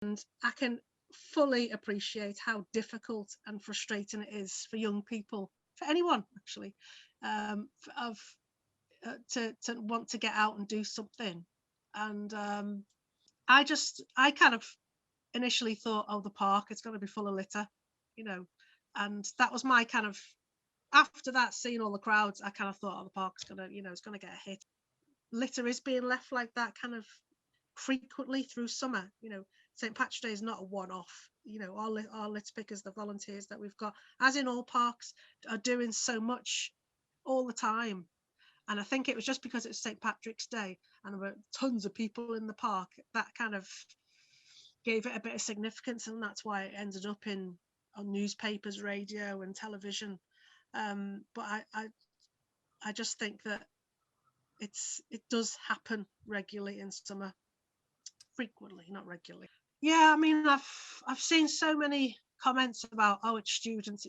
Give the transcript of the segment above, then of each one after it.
And I can fully appreciate how difficult and frustrating it is for young people, for anyone actually, to want to get out and do something. And I kind of initially thought, oh, the park, it's going to be full of litter, you know, and that was my kind of, after that, seeing all the crowds, I kind of thought, oh, the park's going to, it's going to get a hit. Litter is being left like that kind of frequently through summer. St. Patrick's Day is not a one-off. Our litter pickers, the volunteers that we've got, as in all parks, are doing so much all the time. And I think it was just because it's St. Patrick's Day and there were tons of people in the park, that kind of gave it a bit of significance, and that's why it ended up on newspapers, radio, and television. But I just think that it does happen regularly in summer, frequently, not regularly. Yeah, I mean, I've seen so many comments about, oh, it's students,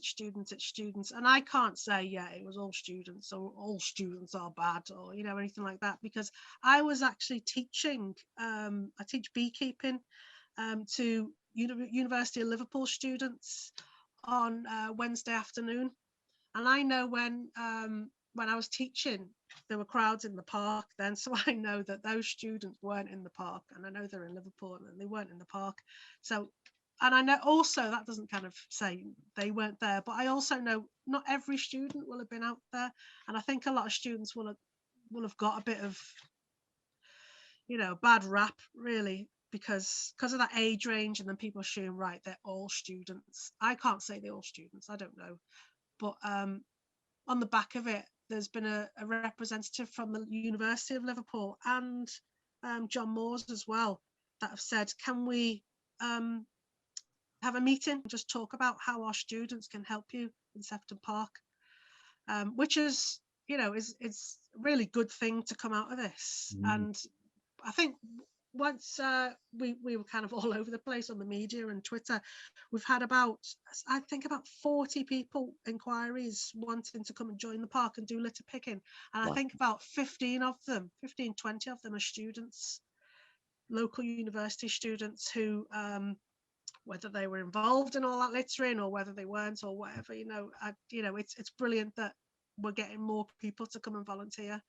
and I can't say, yeah, it was all students or all students are bad, or anything like that, because I was actually teaching. I teach beekeeping to University of Liverpool students on Wednesday afternoon, and I know when I was teaching, there were crowds in the park then, so I know that those students weren't in the park, and I know they're in Liverpool and they weren't in the park. So, and I know also that doesn't kind of say they weren't there, but I also know not every student will have been out there, and I think a lot of students will have got a bit of bad rap, really, because of that age range, and then people assume, right, they're all students. I can't say they're all students, I don't know, but on the back of it, there's been a representative from the University of Liverpool and John Moores as well that have said, can we have a meeting and just talk about how our students can help you in Sefton Park, which is is a really good thing to come out of this. And I think once we were kind of all over the place on the media and Twitter, we've had about 40 people, enquiries, wanting to come and join the park and do litter picking. And I think about 20 of them are students, local university students, who whether they were involved in all that littering or whether they weren't or whatever, it's brilliant that we're getting more people to come and volunteer.